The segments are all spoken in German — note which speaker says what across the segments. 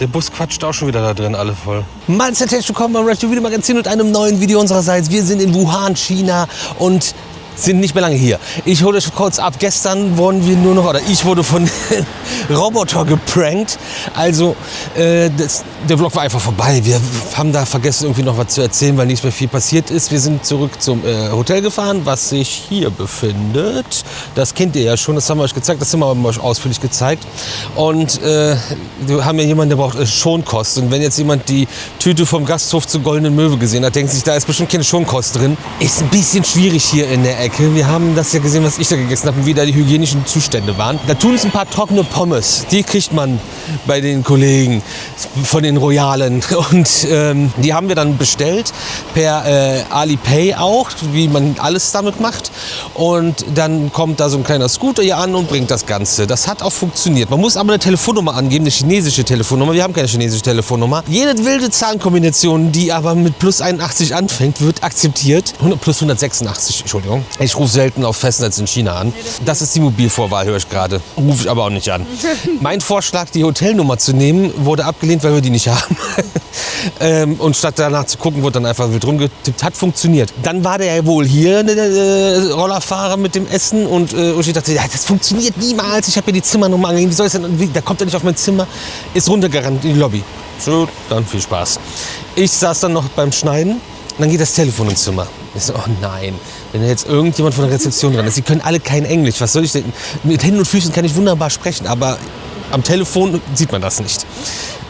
Speaker 1: Der Bus quatscht auch schon wieder da drin, alle voll.
Speaker 2: Herzlich willkommen beim Retro Video Magazin und einem neuen Video unsererseits. Wir sind in Wuhan, China und sind nicht mehr lange hier. Ich hole euch kurz ab. Gestern wurden wir nur noch, oder ich wurde von Roboter geprankt. Also der Vlog war einfach vorbei. Wir haben da vergessen, irgendwie noch was zu erzählen, weil nicht mehr viel passiert ist. Wir sind zurück zum Hotel gefahren, was sich hier befindet. Das kennt ihr ja schon, das haben wir euch gezeigt. Das haben wir euch ausführlich gezeigt. Und wir haben ja jemanden, der braucht Schonkost. Und wenn jetzt jemand die Tüte vom Gasthof zur Goldenen Möwe gesehen hat, denkt sich, da ist bestimmt keine Schonkost drin. Ist ein bisschen schwierig hier in der Ecke. Wir haben das ja gesehen, was ich da gegessen habe und wie da die hygienischen Zustände waren. Da tun es ein paar trockene Pommes. Die kriegt man bei den Kollegen von den Royalen. Und die haben wir dann bestellt per Alipay auch, wie man alles damit macht. Und dann kommt da so ein kleiner Scooter hier an und bringt das Ganze. Das hat auch funktioniert. Man muss aber eine Telefonnummer angeben, eine chinesische Telefonnummer. Wir haben keine chinesische Telefonnummer. Jede wilde Zahlenkombination, die aber mit plus 81 anfängt, wird akzeptiert. Plus 186, Entschuldigung. Ich rufe selten auf Festnetz in China an. Das ist die Mobilvorwahl, höre ich gerade. Rufe ich aber auch nicht an. Mein Vorschlag, die Hotelnummer zu nehmen, wurde abgelehnt, weil wir die nicht haben. Und statt danach zu gucken, wurde dann einfach wild rumgetippt. Hat funktioniert. Dann war der ja wohl hier, der Rollerfahrer mit dem Essen. Und ich dachte, ja, das funktioniert niemals. Ich habe hier die Zimmernummer angegeben. Wie soll es denn? Da kommt er nicht auf mein Zimmer. Ist runtergerannt in die Lobby. So, dann viel Spaß. Ich saß dann noch beim Schneiden. Und dann geht das Telefon ins Zimmer. Ich so, oh nein, wenn jetzt irgendjemand von der Rezeption dran ist, die können alle kein Englisch, was soll ich denn? Mit Händen und Füßen kann ich wunderbar sprechen, aber am Telefon sieht man das nicht.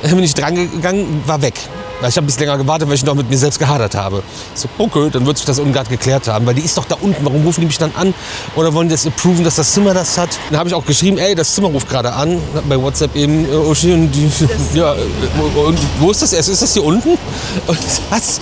Speaker 2: Dann bin ich dran gegangen, war weg. Ich habe ein bisschen länger gewartet, weil ich noch mit mir selbst gehadert habe. So, okay, dann wird sich das ungefähr geklärt haben, weil die ist doch da unten. Warum rufen die mich dann an? Oder wollen die das approven, dass das Zimmer das hat? Dann habe ich auch geschrieben, ey, das Zimmer ruft gerade an. Bei WhatsApp eben, ja, und wo ist das erst? Ist das hier unten? Und was?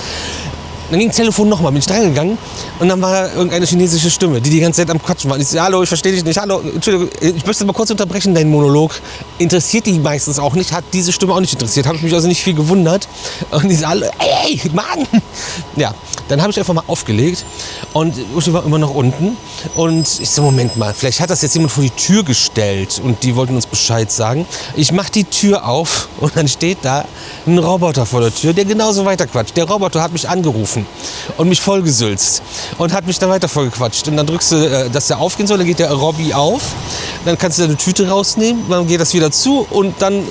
Speaker 2: Dann ging das Telefon nochmal, bin ich dran gegangen und dann war irgendeine chinesische Stimme, die ganze Zeit am Quatschen war. Ich so, hallo, ich verstehe dich nicht, hallo, Entschuldigung, ich möchte mal kurz unterbrechen, deinen Monolog. Interessiert die meistens auch nicht, hat diese Stimme auch nicht interessiert, habe ich mich also nicht viel gewundert. Und die so, hallo, ey, Mann! Ja, dann habe ich einfach mal aufgelegt und Uschi war immer noch unten. Und ich so, Moment mal, vielleicht hat das jetzt jemand vor die Tür gestellt und die wollten uns Bescheid sagen. Ich mache die Tür auf und dann steht da ein Roboter vor der Tür, der genauso weiterquatscht. Der Roboter hat mich angerufen und mich vollgesülzt und hat mich dann weiter vollgequatscht. Und dann drückst du, dass der aufgehen soll, dann geht der Robby auf, dann kannst du eine Tüte rausnehmen, dann geht das wieder zu und dann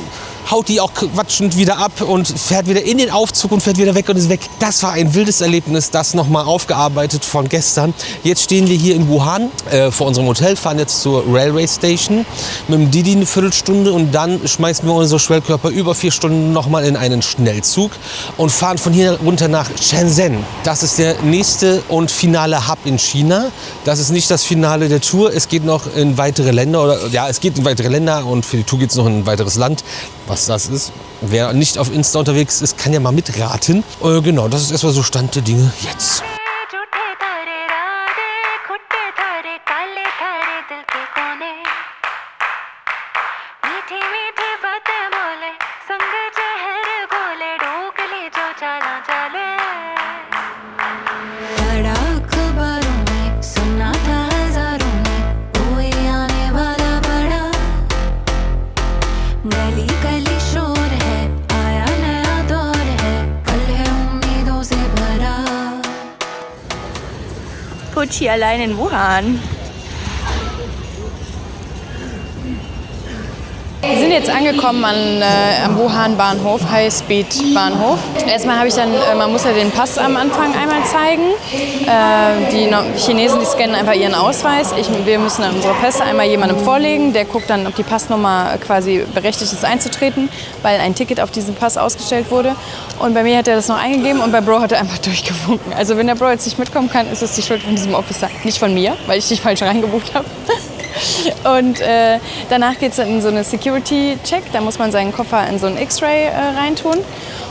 Speaker 2: haut die auch quatschend wieder ab und fährt wieder in den Aufzug und fährt wieder weg und ist weg. Das war ein wildes Erlebnis, das nochmal aufgearbeitet von gestern. Jetzt stehen wir hier in Wuhan vor unserem Hotel, fahren jetzt zur Railway Station mit dem Didi eine Viertelstunde und dann schmeißen wir unsere Schwellkörper über 4 Stunden nochmal in einen Schnellzug und fahren von hier runter nach Shenzhen. Das ist der nächste und finale Hub in China. Das ist nicht das Finale der Tour, es geht noch in weitere Länder, oder ja, es geht in weitere Länder und für die Tour geht es noch in ein weiteres Land. Was das ist. Wer nicht auf Insta unterwegs ist, kann ja mal mitraten. Genau, das ist erstmal so Stand der Dinge jetzt.
Speaker 3: Pucci allein in Wuhan. Wir sind jetzt angekommen am Wuhan-Bahnhof, High-Speed-Bahnhof. Erstmal habe ich dann, man muss ja den Pass am Anfang einmal zeigen. Die Chinesen, die scannen einfach ihren Ausweis. Wir müssen dann unsere Pässe einmal jemandem vorlegen. Der guckt dann, ob die Passnummer quasi berechtigt ist einzutreten, weil ein Ticket auf diesen Pass ausgestellt wurde. Und bei mir hat er das noch eingegeben und bei Bro hat er einfach durchgewunken. Also wenn der Bro jetzt nicht mitkommen kann, ist es die Schuld von diesem Officer, nicht von mir, weil ich dich falsch reingebucht habe. Und danach geht es in so eine Security-Check, da muss man seinen Koffer in so ein X-Ray reintun.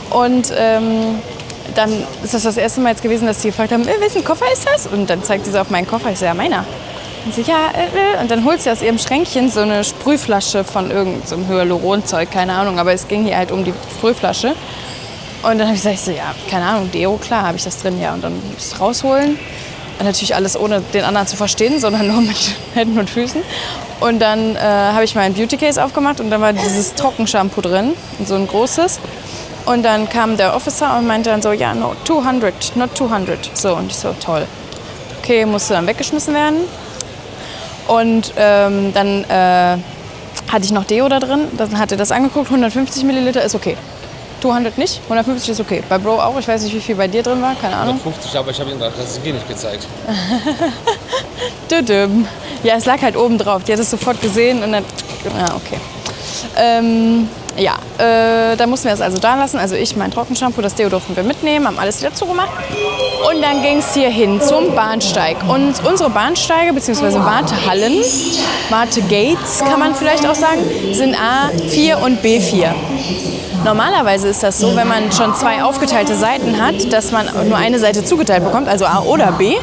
Speaker 3: Und dann ist das erste Mal jetzt gewesen, dass sie gefragt haben, wessen Koffer ist das? Und dann zeigt sie so auf meinen Koffer, ich so, ja, meiner. Und sie, ja, und dann holt sie aus ihrem Schränkchen so eine Sprühflasche von irgendeinem so Hyaluronzeug, keine Ahnung, aber es ging hier halt um die Sprühflasche. Und dann habe ich gesagt, so, ja, keine Ahnung, Deo, klar, habe ich das drin, ja. Und dann muss ich es rausholen. Und natürlich alles ohne den anderen zu verstehen, sondern nur mit Händen und Füßen. Und dann habe ich mein Beauty Case aufgemacht und da war dieses Trockenshampoo drin, so ein großes. Und dann kam der Officer und meinte dann so, ja, no, 200, not 200. So, und ich so, toll. Okay, musste dann weggeschmissen werden. Und dann hatte ich noch Deo da drin, dann hat er das angeguckt, 150 Milliliter ist okay. 200 nicht, 150 ist okay. Bei Bro auch, ich weiß nicht, wie viel bei dir drin war, keine Ahnung.
Speaker 2: 150, aber ich habe ihm das hier nicht gezeigt.
Speaker 3: Ja, es lag halt oben drauf, die hat es sofort gesehen und dann, ja, okay. Da mussten wir es also da lassen. Also ich, mein Trockenshampoo, das Deo durften wir mitnehmen, haben alles wieder zugemacht. Und dann ging es hier hin zum Bahnsteig. Und unsere Bahnsteige bzw. Wartehallen, Wartegates kann man vielleicht auch sagen, sind A4 und B4. Normalerweise ist das so, wenn man schon 2 aufgeteilte Seiten hat, dass man nur eine Seite zugeteilt bekommt, also A oder B,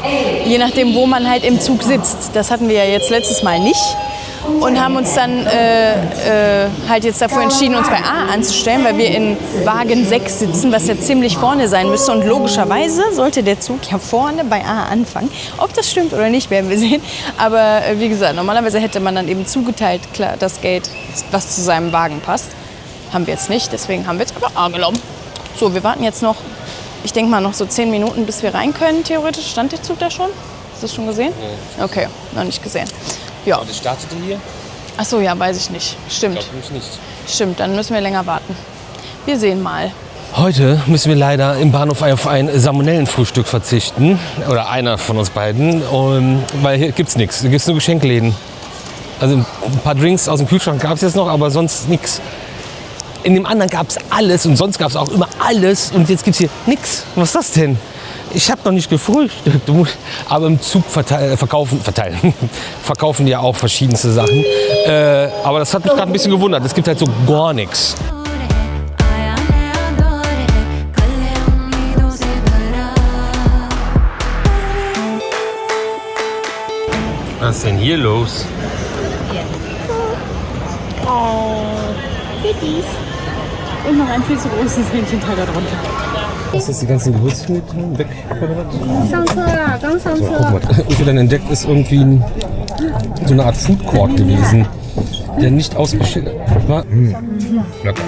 Speaker 3: je nachdem, wo man halt im Zug sitzt. Das hatten wir ja jetzt letztes Mal nicht. Und haben uns dann halt jetzt dafür entschieden, uns bei A anzustellen, weil wir in Wagen 6 sitzen, was ja ziemlich vorne sein müsste. Und logischerweise sollte der Zug ja vorne bei A anfangen. Ob das stimmt oder nicht, werden wir sehen. Aber wie gesagt, normalerweise hätte man dann eben zugeteilt, klar, das Gate, was zu seinem Wagen passt. Haben wir jetzt nicht, deswegen haben wir jetzt einfach A genommen. So, wir warten jetzt noch, ich denke mal noch so 10 Minuten, bis wir rein können, theoretisch. Stand der Zug da schon? Hast du das schon gesehen? Nee. Okay, noch nicht gesehen. Ja.
Speaker 2: Und startete hier?
Speaker 3: Ach so, ja, weiß ich nicht. Stimmt.
Speaker 2: Ich glaube nicht.
Speaker 3: Stimmt, dann müssen wir länger warten. Wir sehen mal.
Speaker 1: Heute müssen wir leider im Bahnhof auf ein Salmonellenfrühstück verzichten. Oder einer von uns beiden. Weil hier gibt's nichts. Hier gibt's nur Geschenkläden. Also ein paar Drinks aus dem Kühlschrank gab es jetzt noch, aber sonst nichts. In dem anderen gab es alles und sonst gab es auch immer alles. Und jetzt gibt es hier nichts. Was ist das denn? Ich habe noch nicht gefrühstückt. Aber im Zug verkaufen die ja auch verschiedenste Sachen. Aber das hat mich gerade ein bisschen gewundert. Es gibt halt so gar nichts. Was ist denn hier los?
Speaker 4: Oh, Kitties. Und noch ein viel zu großes Hähnchenteil darunter.
Speaker 1: Was ist die ganzen Gewürze weg?
Speaker 4: Ganz
Speaker 1: So, guck mal. Was wir dann entdeckt, ist irgendwie so eine Art Food Court gewesen, der nicht ausgeschildert war. Lecker.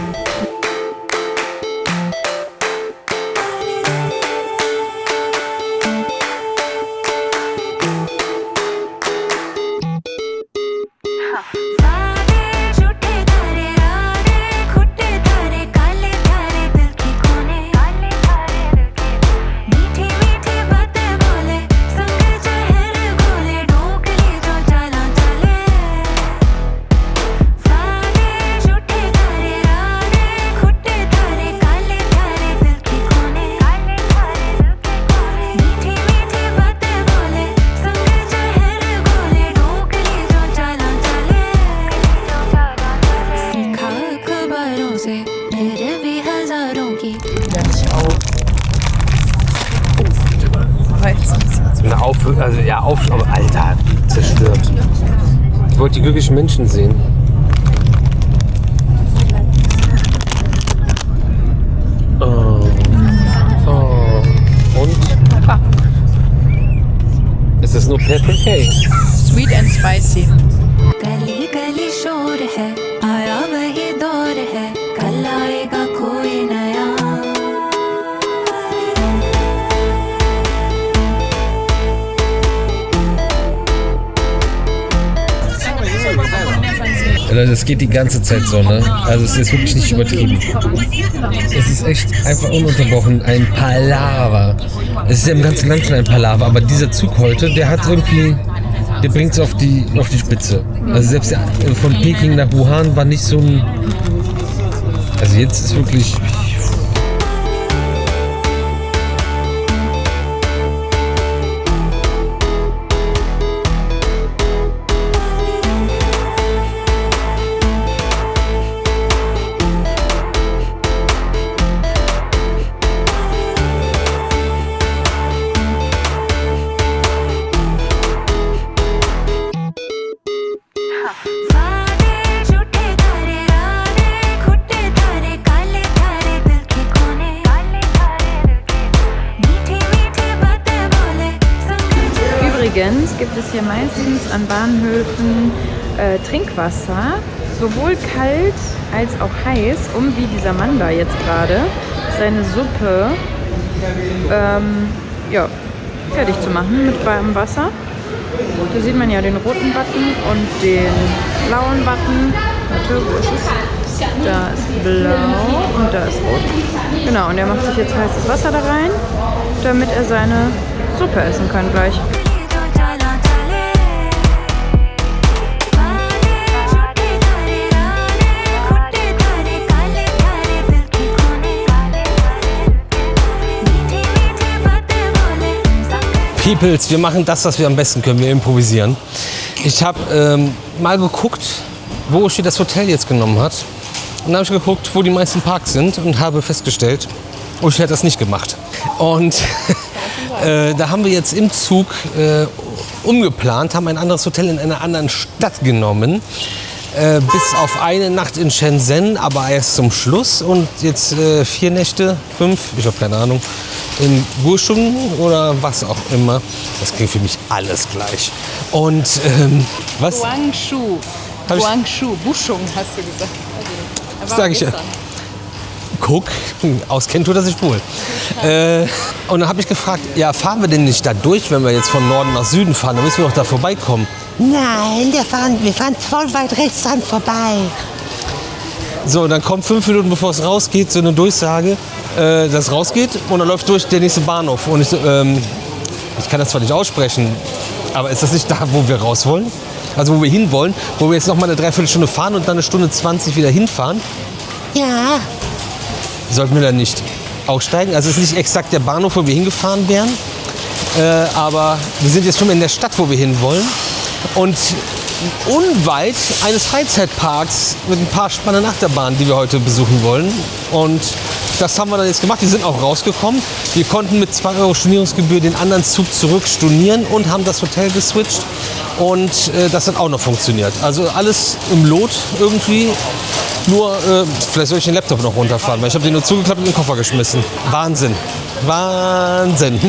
Speaker 1: Aber Alter, zerstört. Ich wollte die glücklichen Menschen sehen. Oh. Und? Ist es nur Pepper Cake?
Speaker 3: Sweet and spicy.
Speaker 1: Das geht die ganze Zeit so, ne? Also es ist wirklich nicht übertrieben. Es ist echt einfach ununterbrochen ein Palaver. Es ist ja im ganzen Land schon ein Palaver, aber dieser Zug heute, der hat irgendwie, der bringt es auf die Spitze. Also selbst von Peking nach Wuhan war nicht so ein, also jetzt ist wirklich...
Speaker 3: gibt es hier meistens an Bahnhöfen Trinkwasser, sowohl kalt als auch heiß, um wie dieser Mann da jetzt gerade seine Suppe fertig zu machen mit warmem Wasser. Da sieht man ja den roten Button und den blauen Button. Warte, wo ist es? Da ist blau und da ist rot. Genau, und er macht sich jetzt heißes Wasser da rein, damit er seine Suppe essen kann gleich.
Speaker 2: Peoples, wir machen das, was wir am besten können. Wir improvisieren. Ich habe mal geguckt, wo Uschi das Hotel jetzt genommen hat. Und dann habe ich geguckt, wo die meisten Parks sind und habe festgestellt, Uschi hat das nicht gemacht. Und da haben wir jetzt im Zug umgeplant, haben ein anderes Hotel in einer anderen Stadt genommen. Bis auf eine Nacht in Shenzhen, aber erst zum Schluss. Und jetzt 4 Nächte, 5, ich habe keine Ahnung, in Guangzhou oder was auch immer. Das klingt für mich alles gleich. Und was?
Speaker 3: Guangzhou. Guangzhou. Buschung hast du gesagt.
Speaker 2: Das sage ich ja. Guck, auskennt tut er sich wohl. Und dann habe ich gefragt, ja, fahren wir denn nicht da durch, wenn wir jetzt von Norden nach Süden fahren? Dann müssen wir doch da vorbeikommen.
Speaker 5: Nein, wir fahren voll weit rechts dran vorbei.
Speaker 2: So, dann kommt 5 Minuten bevor es rausgeht, so eine Durchsage, dass es rausgeht und dann läuft durch der nächste Bahnhof. Und ich so, ich kann das zwar nicht aussprechen, aber ist das nicht da, wo wir raus wollen? Also wo wir hinwollen, wo wir jetzt noch mal eine Dreiviertelstunde fahren und dann 1:20 wieder hinfahren?
Speaker 5: Ja,
Speaker 2: Sollten wir dann nicht aussteigen? Also es ist nicht exakt der Bahnhof, wo wir hingefahren wären, aber wir sind jetzt schon in der Stadt, wo wir hinwollen. Und unweit eines Freizeitparks mit ein paar spannenden Achterbahnen, die wir heute besuchen wollen. Und das haben wir dann jetzt gemacht. Wir sind auch rausgekommen. Wir konnten mit 2 € Stornierungsgebühr den anderen Zug zurück stornieren und haben das Hotel geswitcht. Und das hat auch noch funktioniert. Also alles im Lot irgendwie. Nur, vielleicht soll ich den Laptop noch runterfahren, weil ich habe den nur zugeklappt und in den Koffer geschmissen. Wahnsinn. Wahnsinn.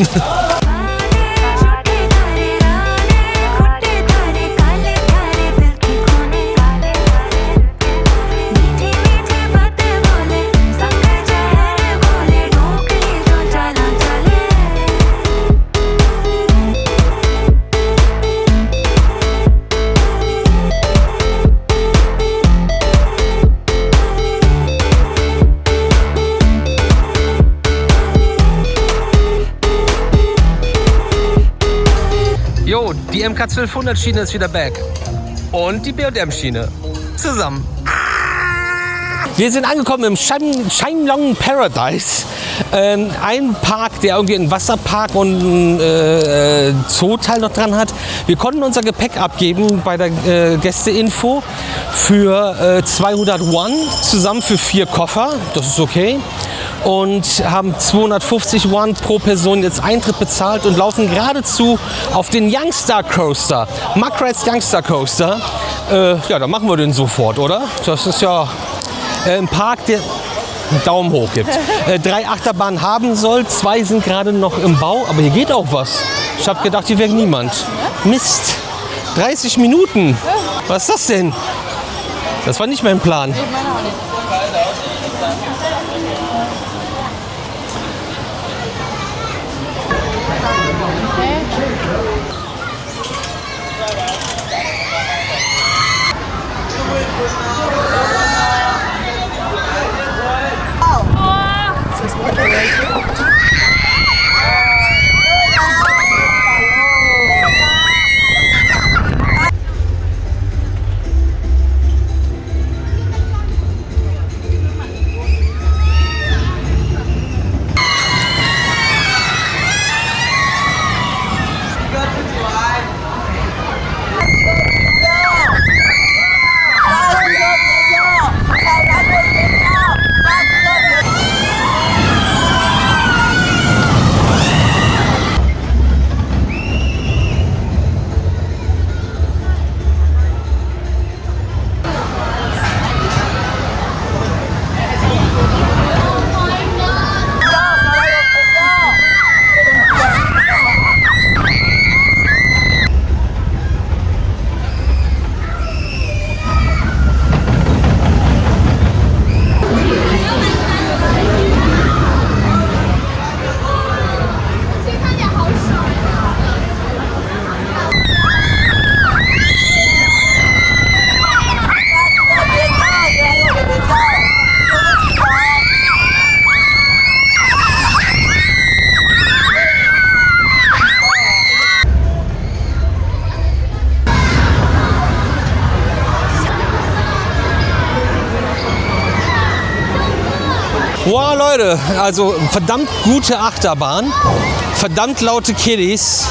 Speaker 2: Jo, die MK 1200 Schiene ist wieder back. Und die B&M Schiene. Zusammen. Wir sind angekommen im Shanglong Paradise. Ein Park, der irgendwie einen Wasserpark und einen Zooteil noch dran hat. Wir konnten unser Gepäck abgeben bei der Gästeinfo für 200 Won, zusammen für 4 Koffer. Das ist okay. Und haben 250 Won pro Person jetzt Eintritt bezahlt und laufen geradezu auf den Youngstar Coaster. Muckrat's Youngstar Coaster. Ja, dann machen wir den sofort, oder? Das ist ja ein Park, der einen Daumen hoch gibt. 3 Achterbahnen haben soll, 2 sind gerade noch im Bau, aber hier geht auch was. Ich habe gedacht, hier wäre niemand. Mist, 30 Minuten. Was ist das denn? Das war nicht mein Plan. Leute, also verdammt gute Achterbahn, verdammt laute Kiddies.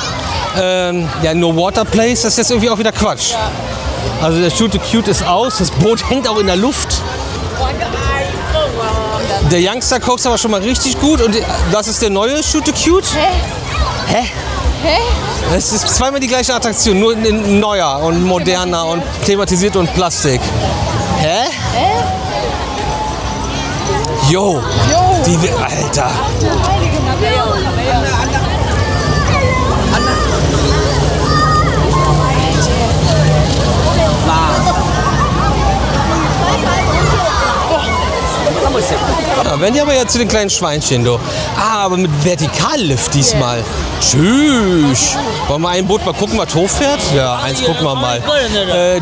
Speaker 2: Ja, No Water Place, das ist jetzt irgendwie auch wieder Quatsch. Also der Shoot the Cute ist aus, das Boot hängt auch in der Luft. Der Youngster Coaster war schon mal richtig gut und das ist der neue Shoot the Cute. Hä? Es ist zweimal die gleiche Attraktion, nur in neuer und moderner und thematisiert und Plastik. Hä? Jo, Alter. Ja, wenn die aber ja zu den kleinen Schweinchen, du. Aber mit Vertikallift diesmal. Tschüss. Wollen wir ein Boot mal gucken, was hochfährt? Ja, eins gucken wir mal.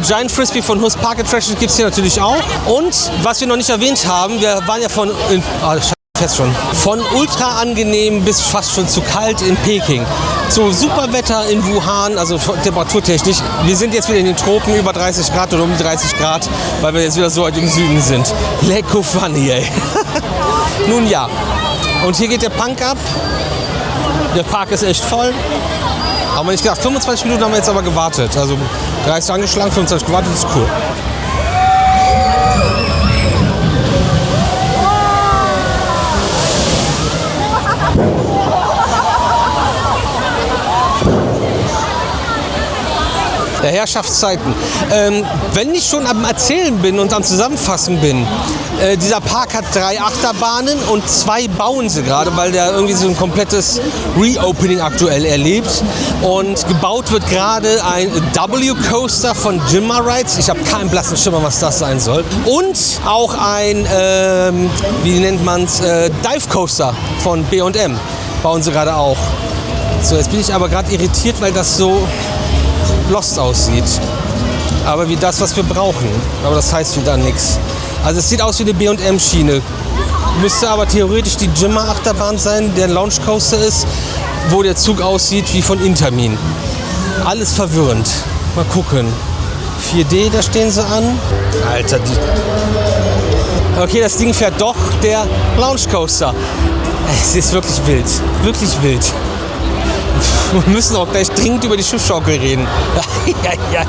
Speaker 2: Giant Frisbee von Hus Park Attraction gibt es hier natürlich auch. Und was wir noch nicht erwähnt haben, wir waren ja von ultra angenehm bis fast schon zu kalt in Peking. So super Wetter in Wuhan, also temperaturtechnisch. Wir sind jetzt wieder in den Tropen, über 30 Grad oder um 30 Grad, weil wir jetzt wieder so weit im Süden sind. Lecko funny, ey. Nun ja, und hier geht der Punk ab. Der Park ist echt voll. Haben wir nicht gedacht, 25 Minuten haben wir jetzt aber gewartet. Also 30 angeschlagen, 25 gewartet, ist cool. Der Herrschaftszeiten. Wenn ich schon am Erzählen bin und am Zusammenfassen bin, dieser Park hat 3 Achterbahnen und 2 bauen sie gerade, weil der irgendwie so ein komplettes Reopening aktuell erlebt. Und gebaut wird gerade ein W-Coaster von Jimma Rides. Ich habe keinen blassen Schimmer, was das sein soll. Und auch ein, wie nennt man's, Dive Coaster von B&M bauen sie gerade auch. So, jetzt bin ich aber gerade irritiert, weil das so lost aussieht. Aber wie das, was wir brauchen. Aber das heißt wieder nichts. Also es sieht aus wie eine B&M-Schiene. Müsste aber theoretisch die Jimma-Achterbahn sein, der Launch Coaster ist, wo der Zug aussieht wie von Intermin. Alles verwirrend. Mal gucken. 4D, da stehen sie an. Alter, okay, das Ding fährt doch, der Launch Coaster. Es ist wirklich wild. Wirklich wild. Wir müssen auch gleich dringend über die Schiffsschaukel reden. Ja.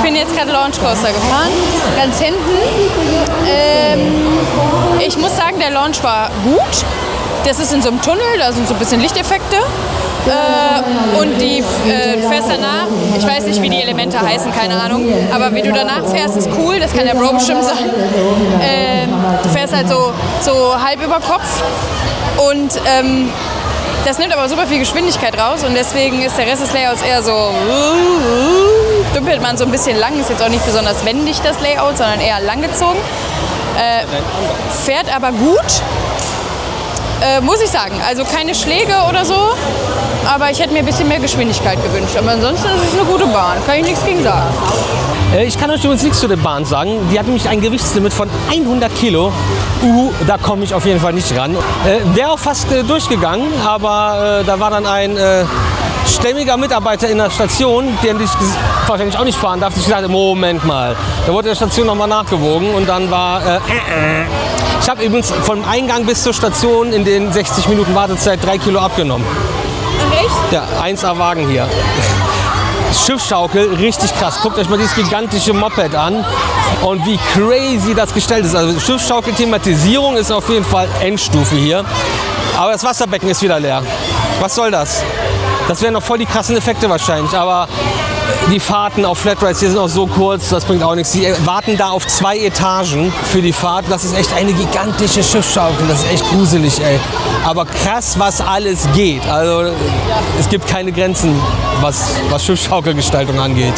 Speaker 3: bin jetzt gerade Launch Coaster gefahren, ganz hinten. Ich muss sagen, der Launch war gut. Das ist in so einem Tunnel, da sind so ein bisschen Lichteffekte. Und du fährst danach, ich weiß nicht, wie die Elemente heißen, keine Ahnung, aber wie du danach fährst, ist cool, das kann der Bro bestimmt sagen. Du fährst halt so halb über Kopf und das nimmt aber super viel Geschwindigkeit raus und deswegen ist der Rest des Layouts eher so dümpelt man so ein bisschen lang, ist jetzt auch nicht besonders wendig das Layout, sondern eher langgezogen. Fährt aber gut. Muss ich sagen. Also keine Schläge oder so, aber ich hätte mir ein bisschen mehr Geschwindigkeit gewünscht. Aber ansonsten ist es eine gute Bahn, kann ich nichts gegen sagen.
Speaker 2: Ich kann euch übrigens nichts zu der Bahn sagen. Die hat nämlich ein Gewichtslimit von 100 Kilo. Da komme ich auf jeden Fall nicht ran. Wäre auch fast durchgegangen, aber da war dann ein stämmiger Mitarbeiter in der Station, der wahrscheinlich auch nicht fahren darf, sich gesagt, Moment mal. Da wurde der Station nochmal nachgewogen und dann war ich habe übrigens vom Eingang bis zur Station in den 60 Minuten Wartezeit 3 Kilo abgenommen.
Speaker 3: Echt?
Speaker 2: Ja, 1er Wagen hier. Schiffsschaukel, richtig krass. Guckt euch mal dieses gigantische Moped an und wie crazy das gestellt ist. Also Schiffsschaukel-Thematisierung ist auf jeden Fall Endstufe hier. Aber das Wasserbecken ist wieder leer. Was soll das? Das wären noch voll die krassen Effekte wahrscheinlich, aber die Fahrten auf Flatrides hier sind auch so kurz, das bringt auch nichts. Die warten da auf 2 Etagen für die Fahrt. Das ist echt eine gigantische Schiffsschaukel, das ist echt gruselig, ey. Aber krass, was alles geht. Also es gibt keine Grenzen, was Schiffsschaukelgestaltung angeht.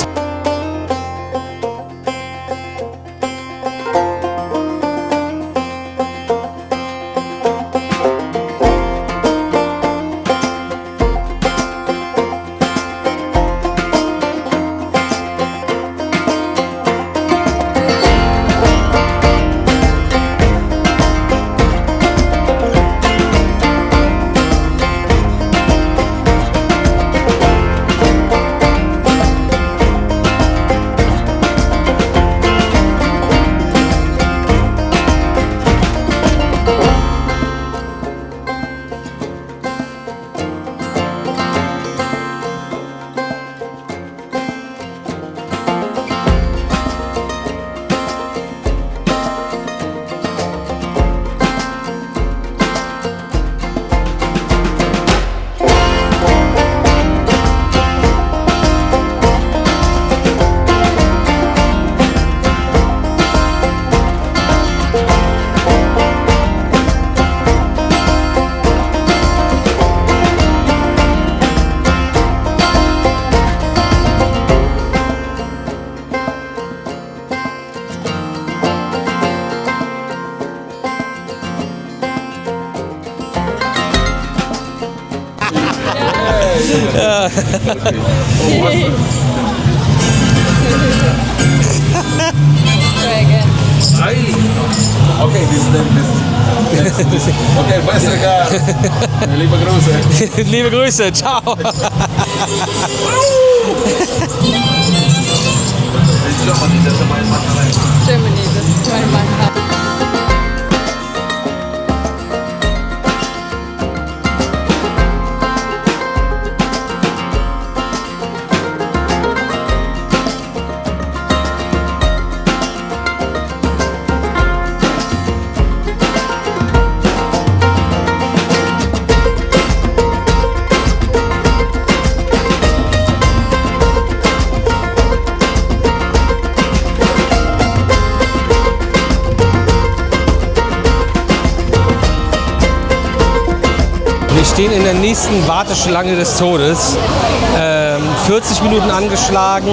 Speaker 6: Okay, okay, besser. Liebe Grüße.
Speaker 2: Liebe Grüße, ciao.
Speaker 3: Germany, das ist mein Mann.
Speaker 2: Wir stehen in der nächsten Warteschlange des Todes. 40 Minuten angeschlagen,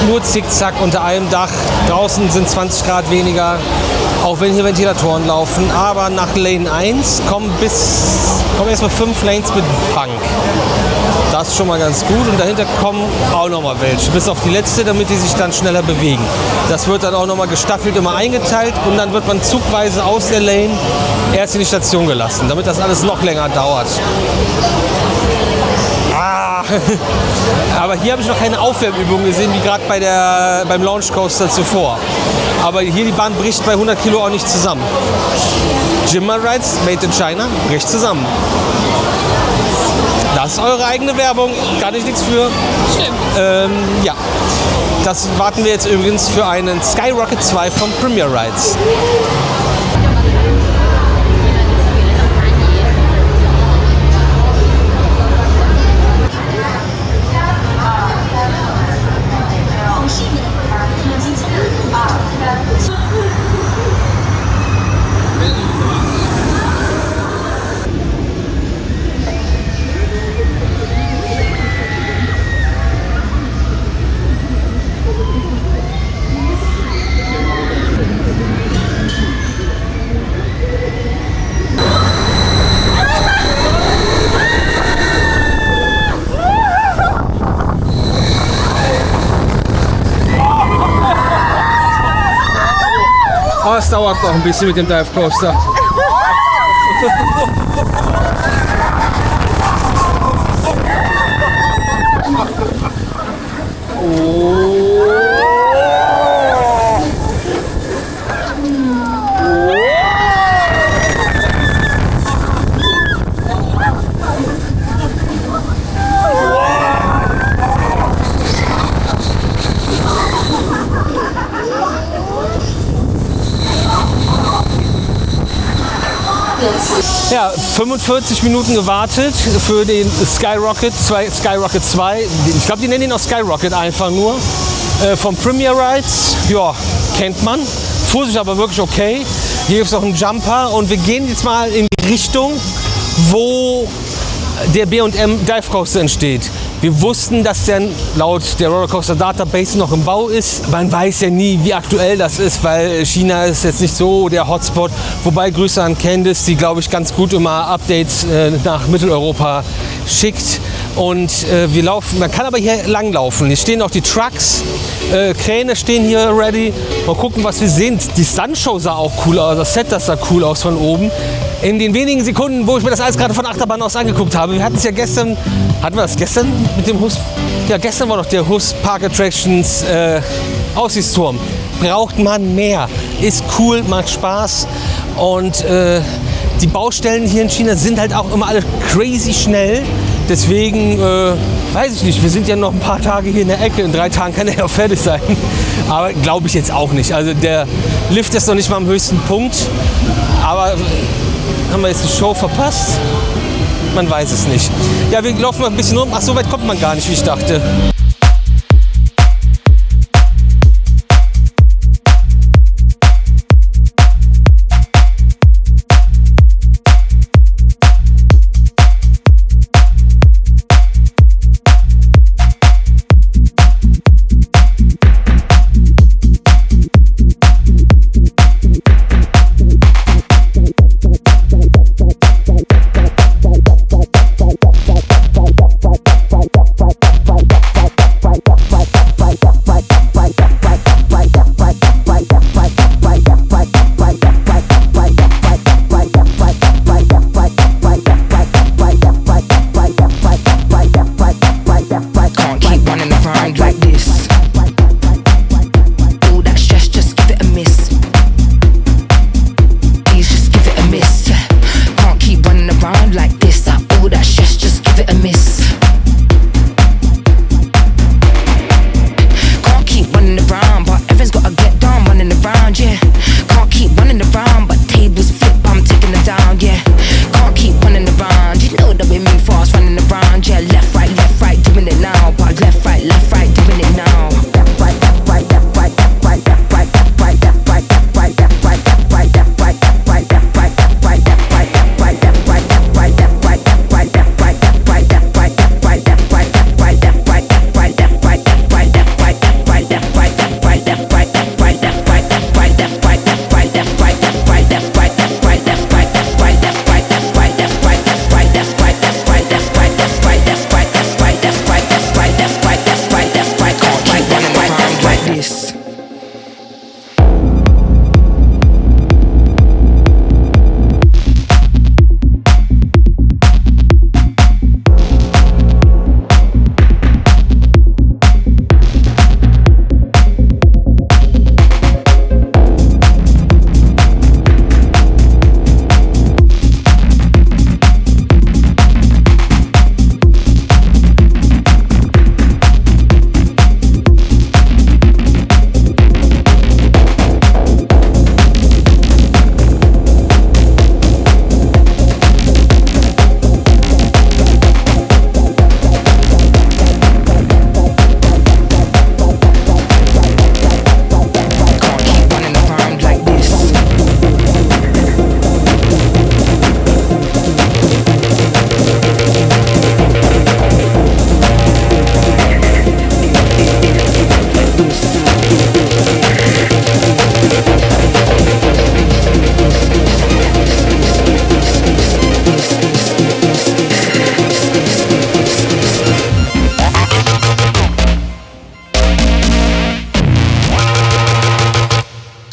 Speaker 2: nur zickzack unter einem Dach. Draußen sind 20 Grad weniger, auch wenn hier Ventilatoren laufen. Aber nach Lane 1 kommen erstmal 5 Lanes mit Bank. Das ist schon mal ganz gut und dahinter kommen auch noch mal welche, bis auf die letzte, damit die sich dann schneller bewegen. Das wird dann auch noch mal gestaffelt immer eingeteilt und dann wird man zugweise aus der Lane erst in die Station gelassen, damit das alles noch länger dauert. Aber hier habe ich noch keine Aufwärmübung gesehen, wie gerade beim Launch Coaster zuvor. Aber hier die Bahn bricht bei 100 Kilo auch nicht zusammen. Jimmer Rides, made in China, bricht zusammen. Das ist eure eigene Werbung, kann ich nichts für.
Speaker 3: Stimmt.
Speaker 2: Ja. Das warten wir jetzt übrigens für einen Skyrocket 2 von Premier Rides.
Speaker 1: Oh, es dauert noch ein bisschen mit dem Dive Coaster.
Speaker 2: Ja, 45 Minuten gewartet für den Skyrocket 2. Ich glaube, die nennen ihn auch Skyrocket einfach nur. Vom Premier Rides, ja, kennt man. Fuhr sich aber wirklich okay. Hier gibt es noch einen Jumper und wir gehen jetzt mal in die Richtung, wo der B&M Dive Coaster entsteht. Wir wussten, dass der laut der Rollercoaster Database noch im Bau ist. Man weiß ja nie, wie aktuell das ist, weil China ist jetzt nicht so der Hotspot. Wobei Grüße an Candice, die, glaube ich, ganz gut immer Updates nach Mitteleuropa schickt. Und wir laufen, man kann aber hier lang laufen. Hier stehen auch die Trucks, Kräne stehen hier ready. Mal gucken, was wir sehen. Die Sunshow sah auch cool aus, das Set, das sah cool aus von oben. In den wenigen Sekunden, wo ich mir das alles gerade von Achterbahn aus angeguckt habe. Wir hatten es ja gestern, hatten wir das gestern mit dem Hus? Ja, gestern war doch der Hus Park Attractions Aussichtsturm. Braucht man mehr. Ist cool, macht Spaß. Und die Baustellen hier in China sind halt auch immer alle crazy schnell. Deswegen, weiß ich nicht, wir sind ja noch ein paar Tage hier in der Ecke. In 3 Tagen kann er ja fertig sein. Aber glaube ich jetzt auch nicht. Also der Lift ist noch nicht mal am höchsten Punkt. Aber haben wir jetzt die Show verpasst? Man weiß es nicht. Ja, wir laufen mal ein bisschen rum. Ach, so weit kommt man gar nicht, wie ich dachte.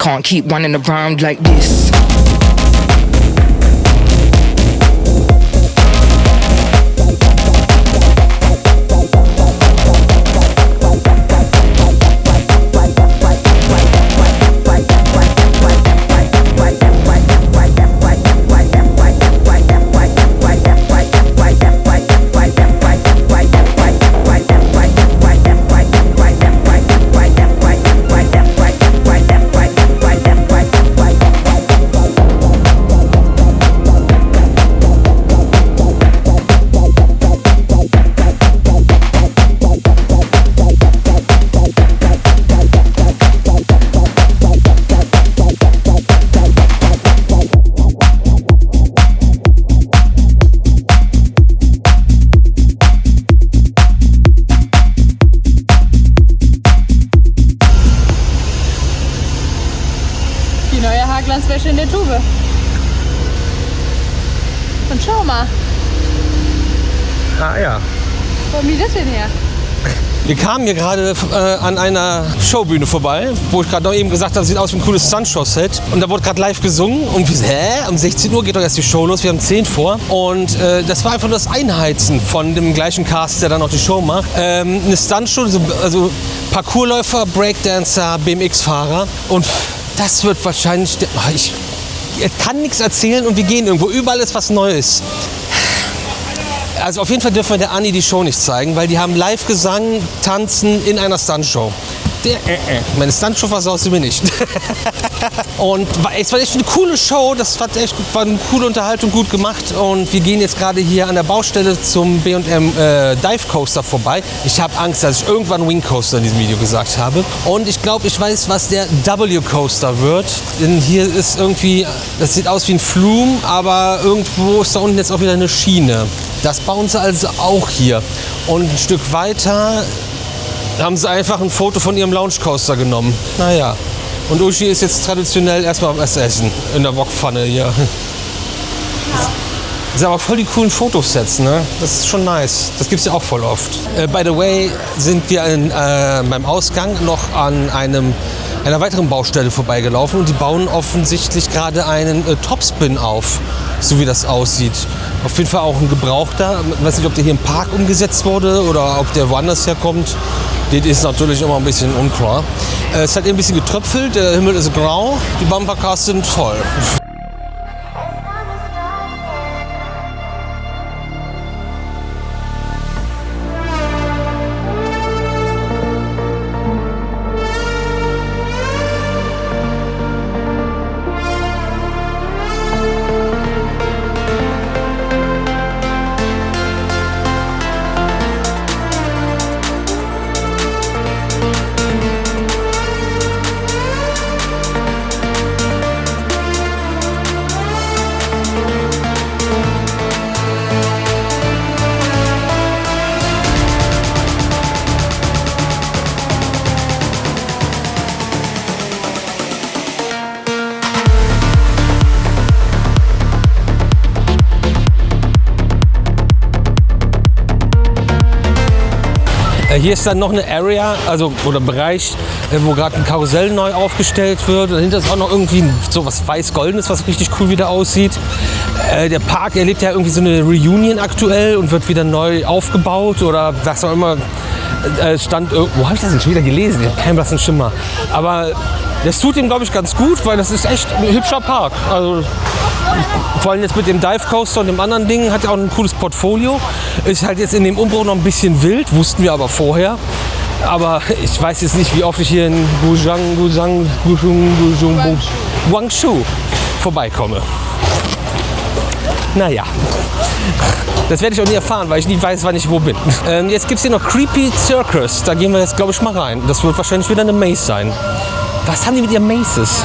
Speaker 7: Can't keep running around like this.
Speaker 4: Die neue Haarglanzwäsche in der Tube. Und schau mal,
Speaker 2: Ah ja.
Speaker 4: wo haben die das denn her?
Speaker 2: Wir kamen hier gerade an einer Showbühne vorbei, wo ich gerade noch eben gesagt habe, sieht aus wie ein cooles Stuntshow-Set. Und da wurde gerade live gesungen. Und wir so, um 16 Uhr geht doch erst die Show los, wir haben 10 vor. Und das war einfach nur das Einheizen von dem gleichen Cast, der dann auch die Show macht. Eine Stuntshow, also Parkourläufer, Breakdancer, BMX-Fahrer. Und das wird wahrscheinlich... Ich kann nichts erzählen und wir gehen irgendwo. Überall ist was Neues. Also auf jeden Fall dürfen wir der Anni die Show nicht zeigen, weil die haben live Gesang, Tanzen in einer Stuntshow. Meine Stuntshow versaust du mir nicht. Und es war echt eine coole Show, war eine coole Unterhaltung, gut gemacht. Und wir gehen jetzt gerade hier an der Baustelle zum B&M Dive Coaster vorbei. Ich habe Angst, dass ich irgendwann Wing Coaster in diesem Video gesagt habe. Und ich glaube, ich weiß, was der W Coaster wird. Denn hier ist irgendwie, das sieht aus wie ein Flume, aber irgendwo ist da unten jetzt auch wieder eine Schiene. Das bauen sie also auch hier. Und ein Stück weiter haben sie einfach ein Foto von ihrem Lounge Coaster genommen. Naja. Und Uschi ist jetzt traditionell erstmal was essen. In der Wokpfanne hier. Das sind aber voll die coolen Fotosets, ne? Das ist schon nice. Das gibt's ja auch voll oft. By the way, sind wir beim Ausgang noch an einer weiteren Baustelle vorbeigelaufen und die bauen offensichtlich gerade einen Topspin auf, so wie das aussieht. Auf jeden Fall auch ein gebrauchter. Ich weiß nicht, ob der hier im Park umgesetzt wurde oder ob der woanders herkommt. Das ist natürlich immer ein bisschen unklar. Es hat ein bisschen getröpfelt, der Himmel ist grau, die Bumpercars sind voll. Hier ist dann noch eine Area, oder Bereich, wo gerade ein Karussell neu aufgestellt wird. Dahinter ist auch noch irgendwie so was weiß-goldenes, was richtig cool wieder aussieht. Der Park erlebt ja irgendwie so eine Reunion aktuell und wird wieder neu aufgebaut oder was auch immer. Wo habe ich das denn schon wieder gelesen? Ich habe keinen blassen Schimmer. Aber das tut ihm, glaube ich, ganz gut, weil das ist echt ein hübscher Park. Also, vor allem jetzt mit dem Dive Coaster und dem anderen Ding hat er auch ein cooles Portfolio. Ist halt jetzt in dem Umbruch noch ein bisschen wild, wussten wir aber vorher. Aber ich weiß jetzt nicht, wie oft ich hier in Guangzhou vorbeikomme. Naja, das werde ich auch nie erfahren, weil ich nie weiß, wann ich wo bin. Jetzt gibt es hier noch Creepy Circus. Da gehen wir jetzt, glaube ich, mal rein. Das wird wahrscheinlich wieder eine Maze sein. Was haben die mit ihren Mazes?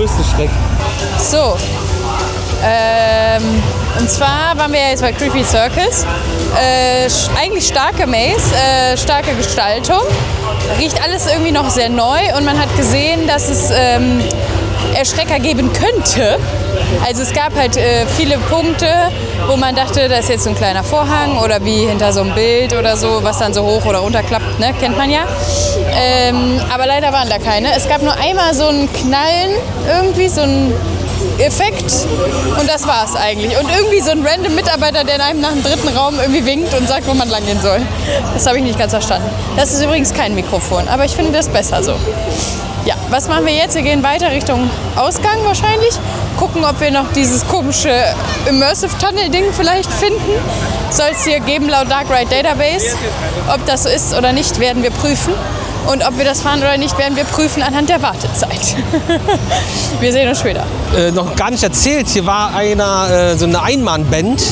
Speaker 1: größte Schreck?
Speaker 3: So. Und zwar waren wir ja jetzt bei Creepy Circus. Eigentlich starke Maze, starke Gestaltung. Riecht alles irgendwie noch sehr neu und man hat gesehen, dass es Erschrecker geben könnte. Also es gab halt viele Punkte, wo man dachte, da ist jetzt so ein kleiner Vorhang oder wie hinter so einem Bild oder so, was dann so hoch oder runter klappt, ne? Kennt man ja. Aber leider waren da keine. Es gab nur einmal so ein Knallen, irgendwie so ein Effekt und das war's eigentlich. Und irgendwie so ein random Mitarbeiter, der einem nach dem dritten Raum irgendwie winkt und sagt, wo man lang gehen soll. Das habe ich nicht ganz verstanden. Das ist übrigens kein Mikrofon, aber ich finde das besser so. Ja, was machen wir jetzt? Wir gehen weiter Richtung Ausgang wahrscheinlich. Gucken, ob wir noch dieses komische Immersive Tunnel Ding vielleicht finden. Soll es hier geben laut Dark Ride Database. Ob das so ist oder nicht, werden wir prüfen. Und ob wir das fahren oder nicht, werden wir prüfen anhand der Wartezeit. Wir sehen uns später.
Speaker 2: Noch gar nicht erzählt, hier war einer, so eine Einmannband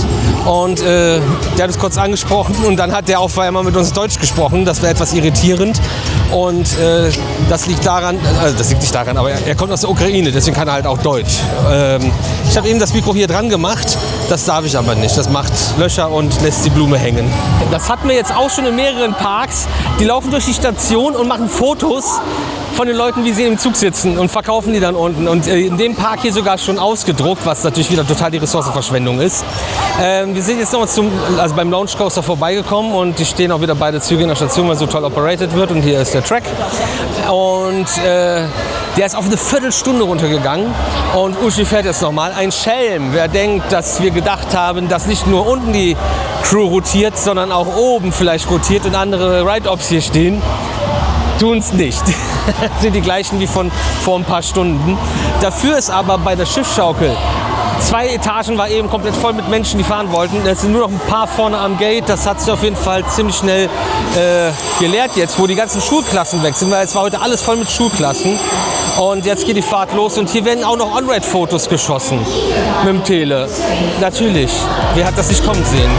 Speaker 2: und der hat es kurz angesprochen und dann hat der auf einmal mit uns Deutsch gesprochen. Das war etwas irritierend und das liegt daran, also das liegt nicht daran, aber er kommt aus der Ukraine, deswegen kann er halt auch Deutsch. Ich habe eben das Mikro hier dran gemacht, das darf ich aber nicht. Das macht Löcher und lässt die Blume hängen. Das hatten wir jetzt auch schon in mehreren Parks. Die laufen durch die Station und machen Fotos von den Leuten, wie sie im Zug sitzen und verkaufen die dann unten. Und in dem Park hier sogar schon ausgedruckt, was natürlich wieder total die Ressourcenverschwendung ist. Wir sind jetzt nochmal beim Launch Coaster vorbeigekommen und die stehen auch wieder beide Züge in der Station, weil so toll operated wird. Und hier ist der Track. Und der ist auf eine Viertelstunde runtergegangen. Und Uschi fährt jetzt nochmal. Ein Schelm, wer denkt, dass wir gedacht haben, dass nicht nur unten die Crew rotiert, sondern auch oben vielleicht rotiert und andere Ride-Ops hier stehen. Tun es nicht. Das sind die gleichen wie von vor ein paar Stunden. Dafür ist aber bei der Schiffsschaukel 2 Etagen war eben komplett voll mit Menschen, die fahren wollten. Es sind nur noch ein paar vorne am Gate. Das hat sich auf jeden Fall ziemlich schnell geleert jetzt, wo die ganzen Schulklassen weg sind, weil es war heute alles voll mit Schulklassen. Und jetzt geht die Fahrt los und hier werden auch noch On-Ride-Fotos geschossen mit dem Tele. Natürlich, wer hat das nicht kommen sehen?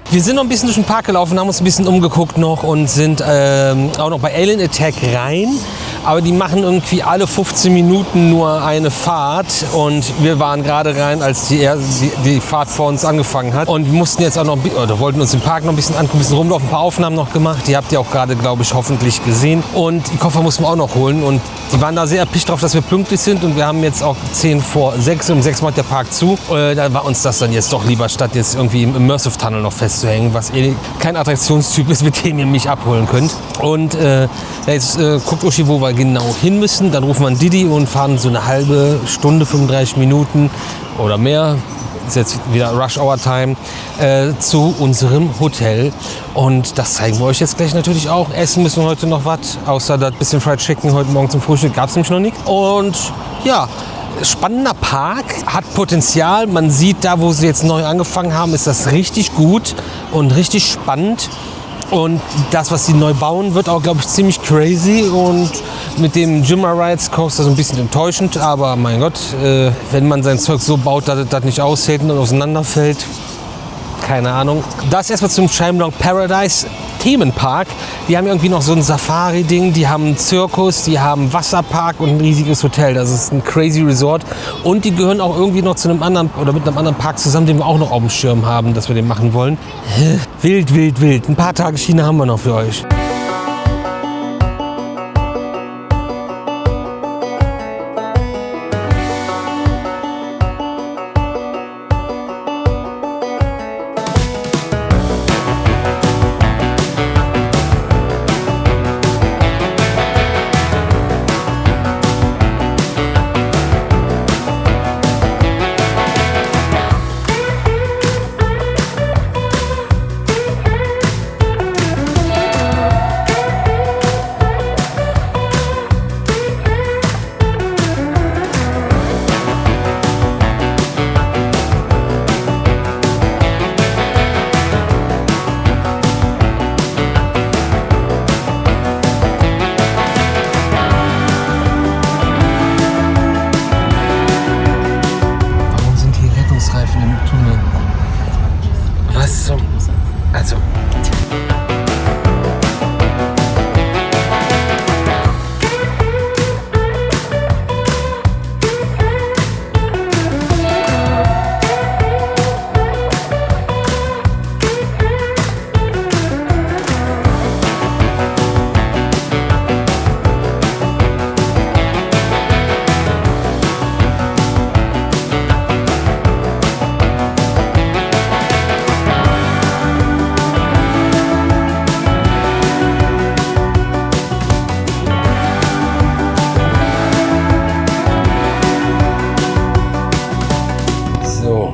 Speaker 2: Wir sind noch ein bisschen durch den Park gelaufen, haben uns ein bisschen umgeguckt noch und sind auch noch bei Alien Attack rein. aber die machen irgendwie alle 15 Minuten nur eine Fahrt und wir waren gerade rein, als die Fahrt vor uns angefangen hat und wir mussten jetzt auch noch, oder wollten uns den Park noch ein bisschen angucken, ein bisschen rumlaufen, ein paar Aufnahmen noch gemacht, die habt ihr auch gerade, glaube ich, hoffentlich gesehen und die Koffer mussten wir auch noch holen und die waren da sehr erpicht drauf, dass wir pünktlich sind und wir haben jetzt auch 10 vor 6 und um 6 macht der Park zu. Da war uns das dann jetzt doch lieber, statt jetzt irgendwie im Immersive Tunnel noch festzuhängen, was kein Attraktionstyp ist, mit dem ihr mich abholen könnt. Und jetzt guckt Uschi, wo wir genau hin müssen. Dann rufen wir einen Didi und fahren so eine halbe Stunde, 35 Minuten oder mehr. Ist jetzt wieder Rush Hour Time zu unserem Hotel. Und das zeigen wir euch jetzt gleich natürlich auch. Essen müssen wir heute noch was, außer das bisschen Fried Chicken heute Morgen zum Frühstück gab es nämlich noch nicht. Und ja, spannender Park, hat Potenzial. Man sieht da, wo sie jetzt neu angefangen haben, ist das richtig gut und richtig spannend. Und das, was sie neu bauen, wird auch, glaube ich, ziemlich crazy. Und mit dem Jimmer Rides Coaster so ein bisschen enttäuschend. Aber mein Gott, wenn man sein Zeug so baut, dass es das nicht aushält und auseinanderfällt, keine Ahnung. Das erstmal zum Chimelong Paradise Themenpark. Die haben irgendwie noch so ein Safari-Ding, die haben einen Zirkus, die haben einen Wasserpark und ein riesiges Hotel. Das ist ein crazy Resort. Und die gehören auch irgendwie noch zu einem anderen oder mit einem anderen Park zusammen, den wir auch noch auf dem Schirm haben, dass wir den machen wollen. Wild, wild, wild. Ein paar Tage China haben wir noch für euch.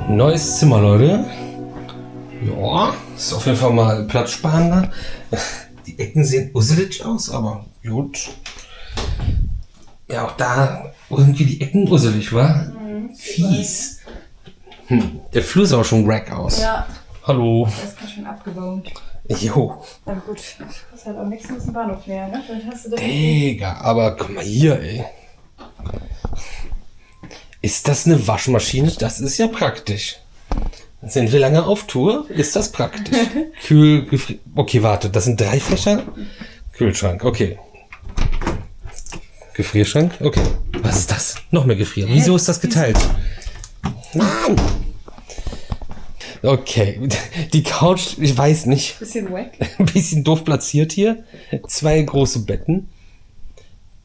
Speaker 2: Neues Zimmer, Leute. Ja, ist auf jeden Fall mal platzsparender. Die Ecken sehen usselig aus, aber gut. Ja, auch da irgendwie die Ecken usselig, wa? Fies. Der Flur sah auch schon wack aus.
Speaker 4: Ja.
Speaker 3: Das
Speaker 2: Hallo.
Speaker 3: ist ganz schön abgebaut.
Speaker 2: Jo.
Speaker 3: Na gut, das ist halt am nächsten ist ein Bahnhof näher, ne? Dann hast du das.
Speaker 2: Digga, aber guck mal hier, ey. Ist das eine Waschmaschine? Das ist ja praktisch. Sind wir lange auf Tour? Ist das praktisch? Okay, warte, das sind 3 Fächer? Kühlschrank, okay. Gefrierschrank, okay. Was ist das? Noch mehr Gefrier. Wieso ist das geteilt? Mann! Okay, die Couch, ich weiß nicht.
Speaker 3: Bisschen wack.
Speaker 2: Ein bisschen doof platziert hier. 2 große Betten.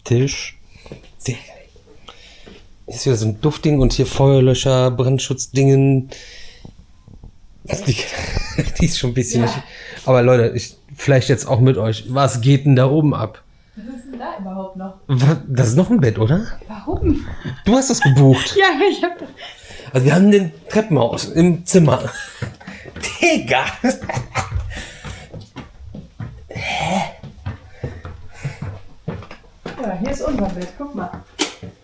Speaker 2: Tisch. Sehr geil. Hier ist wieder so ein Duftding und hier Feuerlöscher, Brandschutzdingen. Die ist schon ein bisschen...
Speaker 3: Ja.
Speaker 2: Aber Leute, ich vielleicht jetzt auch mit euch. Was geht denn da oben ab?
Speaker 3: Was ist denn da überhaupt noch?
Speaker 2: Das ist noch ein Bett, oder?
Speaker 3: Warum?
Speaker 2: Du hast das gebucht.
Speaker 3: Ja, ich hab.
Speaker 2: Also wir haben den Treppenhaus im Zimmer. Digga!
Speaker 3: Ja, hier ist unser Bett. Guck mal.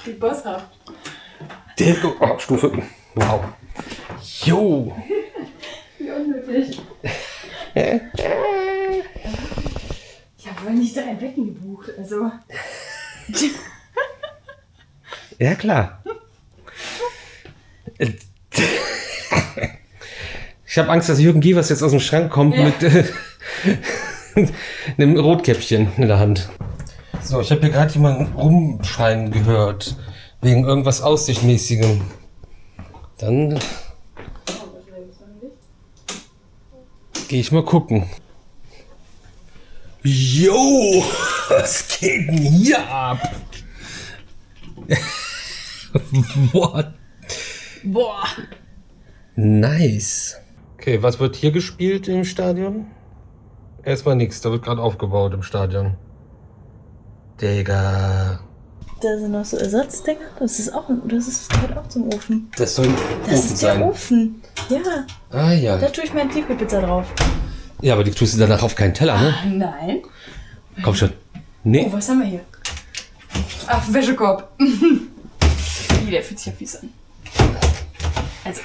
Speaker 3: Wie bosshaft.
Speaker 2: Oh, Stufe. Wow. Jo.
Speaker 3: Wie unnötig. Ich habe wohl nicht 3 Betten gebucht. Also.
Speaker 2: Ja, klar. Ich habe Angst, dass Jürgen Gevers jetzt aus dem Schrank kommt mit einem Rotkäppchen in der Hand.
Speaker 1: So, ich habe hier gerade jemanden rumschreien gehört. Wegen irgendwas Aussichtmäßigem. Dann gehe ich mal gucken. Jo, was geht denn hier ab? What?
Speaker 4: Boah.
Speaker 1: Nice. Okay, was wird hier gespielt im Stadion? Erstmal nichts, da wird gerade aufgebaut im Stadion. Digga.
Speaker 4: Da sind noch so Ersatzdinger. Das gehört auch zum Ofen.
Speaker 1: Das soll ein
Speaker 4: Das
Speaker 1: Ofen
Speaker 4: ist der
Speaker 1: sein.
Speaker 4: Ofen. Ja.
Speaker 1: Ah ja.
Speaker 4: Da tue ich meine Tiefkühlpizza drauf.
Speaker 1: Ja, aber die tust du danach auf keinen Teller, ne?
Speaker 4: Nein.
Speaker 1: Komm schon. Nee.
Speaker 4: Oh, was haben wir hier? Ach, Wäschekorb. Der fühlt sich ja fies an. Also.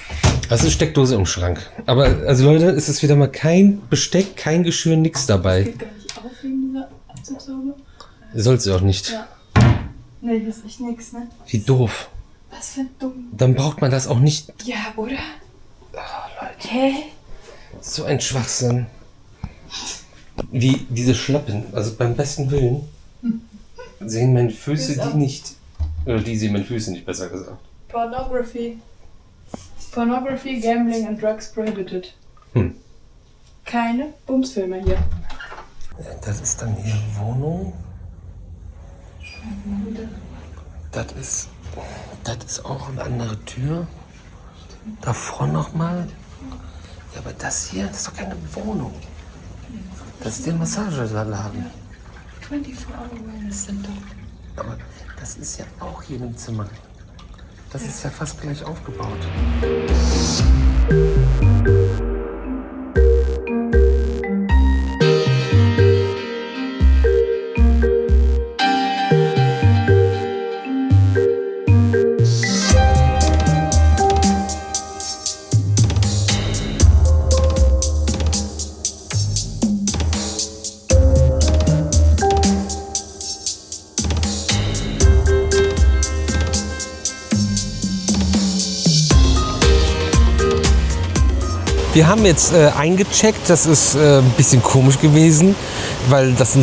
Speaker 1: Das ist eine Steckdose im Schrank. Aber, also Leute, es ist wieder mal kein Besteck, kein Geschirr, nix dabei.
Speaker 4: Geht gar nicht auf wegen dieser Abzugshaube.
Speaker 1: Sollst du auch nicht.
Speaker 4: Ja. Nee, das ist echt nix, ne?
Speaker 1: Wie doof.
Speaker 4: Was für ein dumm.
Speaker 1: Dann braucht man das auch nicht.
Speaker 4: Ja, oder?
Speaker 1: Oh, Leute.
Speaker 4: Hä?
Speaker 1: So ein Schwachsinn. Wie diese Schlappen. Also beim besten Willen sehen meine Füße die nicht. Oder die sehen meine Füße nicht, besser gesagt.
Speaker 4: Pornography. Pornography, Gambling and Drugs prohibited. Keine Bumsfilme hier.
Speaker 1: Das ist dann hier Wohnung. Das ist auch eine andere Tür. Davor nochmal. Ja, aber das hier, das ist doch keine Wohnung. Das ist der Massagesaladen.
Speaker 4: 24-Hour Wellness Center.
Speaker 1: Aber das ist ja auch hier im Zimmer. Das ist ja fast gleich aufgebaut. Wir haben jetzt eingecheckt, das ist ein bisschen komisch gewesen, weil das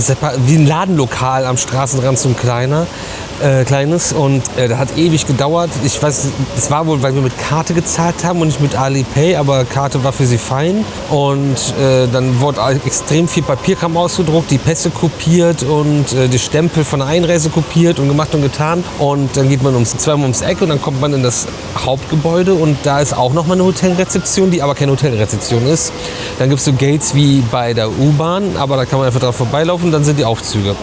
Speaker 1: wie ein Ladenlokal am Straßenrand, so ein kleines und das hat ewig gedauert. Ich weiß, es war wohl, weil wir mit Karte gezahlt haben und nicht mit Alipay, aber Karte war für sie fein und dann wurde extrem viel Papierkram ausgedruckt, die Pässe kopiert und die Stempel von der Einreise kopiert und gemacht und getan und dann geht man zweimal ums Eck und dann kommt man in das Hauptgebäude und da ist auch noch mal eine Hotelrezeption, die aber keine Hotelrezeption ist. Dann gibt es so Gates wie bei der U-Bahn, aber da kann man einfach drauf vorbeilaufen, dann sind die Aufzüge.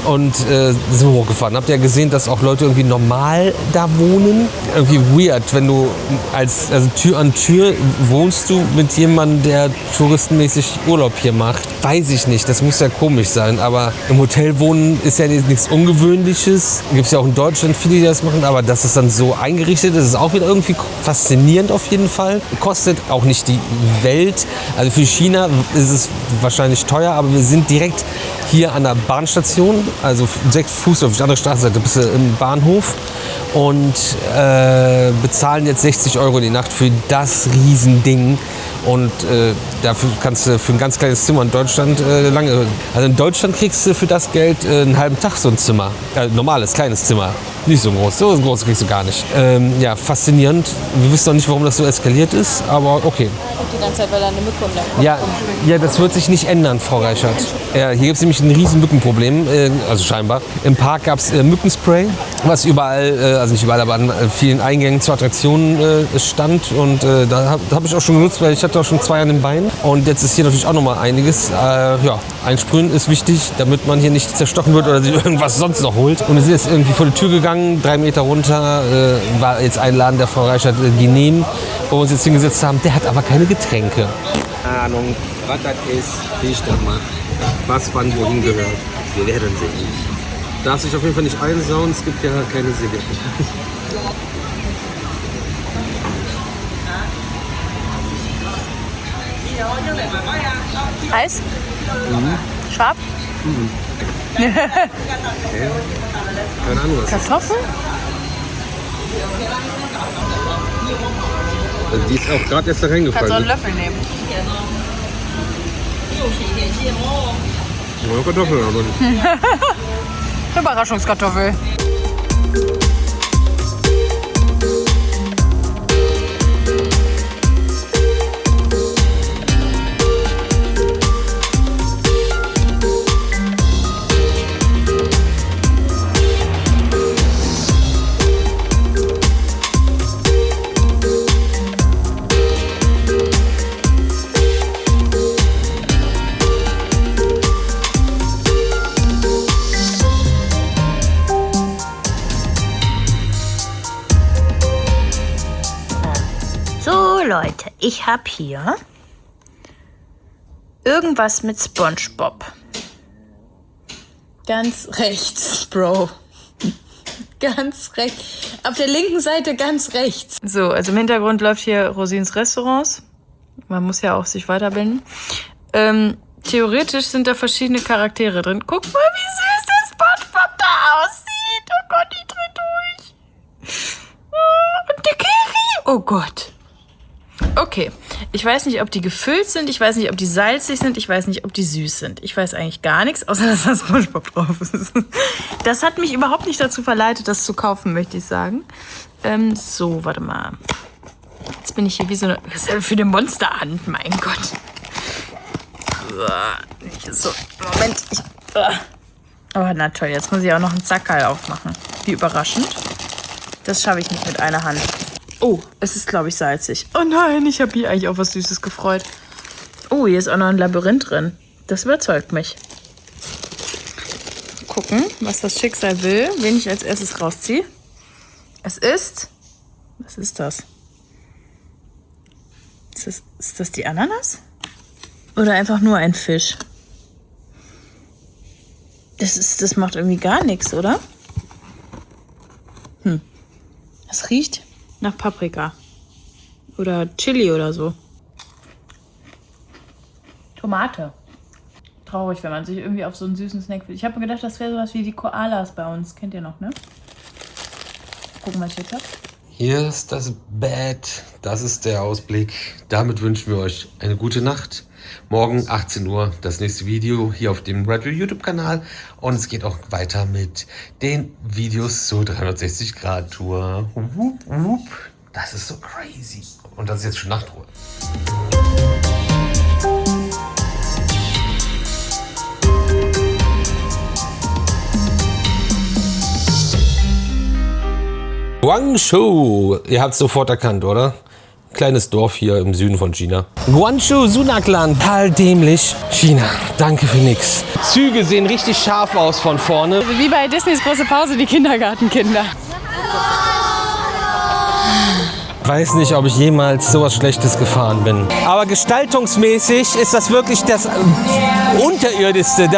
Speaker 1: Und so hochgefahren. Habt ihr ja gesehen, dass auch Leute irgendwie normal da wohnen? Irgendwie weird, wenn du also Tür an Tür wohnst du mit jemandem, der touristenmäßig Urlaub hier macht. Weiß ich nicht, das muss ja komisch sein. Aber im Hotel wohnen ist ja nichts Ungewöhnliches. Gibt es ja auch in Deutschland viele, die das machen. Aber dass es dann so eingerichtet ist, ist auch wieder irgendwie faszinierend auf jeden Fall. Kostet auch nicht die Welt. Also für China ist es wahrscheinlich teuer, aber wir sind direkt hier an der Bahnstation, also 6 Fuß auf die andere Straßenseite, bist du im Bahnhof und bezahlen jetzt 60 € die Nacht für das Riesending. Und dafür kannst du für ein ganz kleines Zimmer in Deutschland lange. Also in Deutschland kriegst du für das Geld einen halben Tag so ein Zimmer. Normales, kleines Zimmer. Nicht so groß. So groß kriegst du gar nicht. Ja, faszinierend. Wir wissen noch nicht, warum das so eskaliert ist, aber okay.
Speaker 3: Die ganze Zeit, weil da eine Mücke um der Kopf
Speaker 1: Ja, das wird sich nicht ändern, Frau Reichert. Ja, hier gibt es nämlich ein riesen Mückenproblem, also scheinbar. Im Park gab es Mückenspray, was überall, also nicht überall, aber an vielen Eingängen zu Attraktionen stand. Und da hab ich auch schon genutzt, weil ich hatte auch schon 2 an den Beinen. Und jetzt ist hier natürlich auch noch mal einiges. Ja, einsprühen ist wichtig, damit man hier nicht zerstochen wird oder sich irgendwas sonst noch holt. Und wir sind jetzt irgendwie vor die Tür gegangen, 3 Meter runter, war jetzt ein Laden der Frau Reichert genehm, wo wir uns jetzt hingesetzt haben. Der hat aber keine Getränke. Ahnung, was das ist, wie ich das mache. Was wann wohin gehört. Wir werden sehen. Darf sich auf jeden Fall nicht einsauen, es gibt ja keine Säge.
Speaker 3: Eis? Scharf?
Speaker 1: Keine Ahnung was.
Speaker 3: Kartoffeln?
Speaker 1: Also die ist auch gerade erst da reingefallen.
Speaker 3: Kannst du einen Löffel nehmen.
Speaker 1: Ja, Kartoffeln, aber
Speaker 4: Überraschungskartoffel.
Speaker 8: So Leute, ich habe hier irgendwas mit SpongeBob.
Speaker 3: Ganz rechts, Bro. Ganz rechts. Auf der linken Seite ganz rechts. So, also im Hintergrund läuft hier Rosins Restaurants. Man muss ja auch sich weiterbilden. Theoretisch sind da verschiedene Charaktere drin. Guck mal, wie süß der SpongeBob da aussieht. Oh Gott, ich dreh durch. Und der Kiri. Oh Gott. Okay, ich weiß nicht, ob die gefüllt sind, ich weiß nicht, ob die salzig sind, ich weiß nicht, ob die süß sind. Ich weiß eigentlich gar nichts, außer dass da SpongeBob drauf ist. Das hat mich überhaupt nicht dazu verleitet, das zu kaufen, möchte ich sagen. So, warte mal. Jetzt bin ich hier wie so eine... Was ist denn für eine Monsterhand, mein Gott. So, Moment. Oh, na toll, jetzt muss ich auch noch einen Zackerl aufmachen. Wie überraschend. Das schaffe ich nicht mit einer Hand. Oh, es ist, glaube ich, salzig. Oh nein, ich habe hier eigentlich auf was Süßes gefreut. Oh, hier ist auch noch ein Labyrinth drin. Das überzeugt mich. Gucken, was das Schicksal will, wen ich als erstes rausziehe. Es ist... Was ist das? Ist das die Ananas? Oder einfach nur ein Fisch? Das macht irgendwie gar nichts, oder? Das riecht nach Paprika. Oder Chili oder so. Tomate. Traurig, wenn man sich irgendwie auf so einen süßen Snack will. Ich habe mir gedacht, das wäre sowas wie die Koalas bei uns. Kennt ihr noch, ne? Gucken, was ich jetzt habe.
Speaker 2: Hier ist das Bett. Das ist der Ausblick. Damit wünschen wir euch eine gute Nacht. Morgen 18 Uhr das nächste Video hier auf dem Red Wheel YouTube-Kanal. Und es geht auch weiter mit den Videos zur 360-Grad-Tour. Das ist so crazy. Und das ist jetzt schon Nachtruhe. Guangzhou. Ihr habt es sofort erkannt, oder? Kleines Dorf hier im Süden von China. Guangzhou, Sunakland. Total dämlich. China, danke für nix. Züge sehen richtig scharf aus von vorne.
Speaker 3: Wie bei Disneys große Pause, die Kindergartenkinder.
Speaker 2: Weiß nicht, ob ich jemals sowas Schlechtes gefahren bin. Aber gestaltungsmäßig ist das wirklich das Unterirdischste.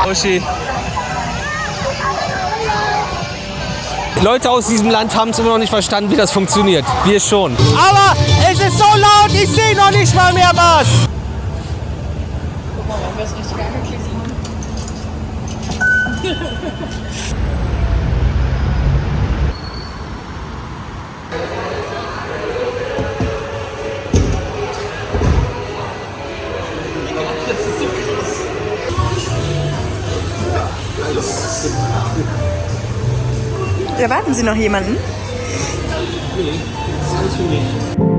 Speaker 2: Uschi. Leute aus diesem Land haben es immer noch nicht verstanden, wie das funktioniert. Wir schon. Aber es ist so laut, ich sehe noch nicht mal mehr was. Guck mal, wenn wir es richtig angeklickt haben. Erwarten Sie noch jemanden? Nee, das ist alles für mich.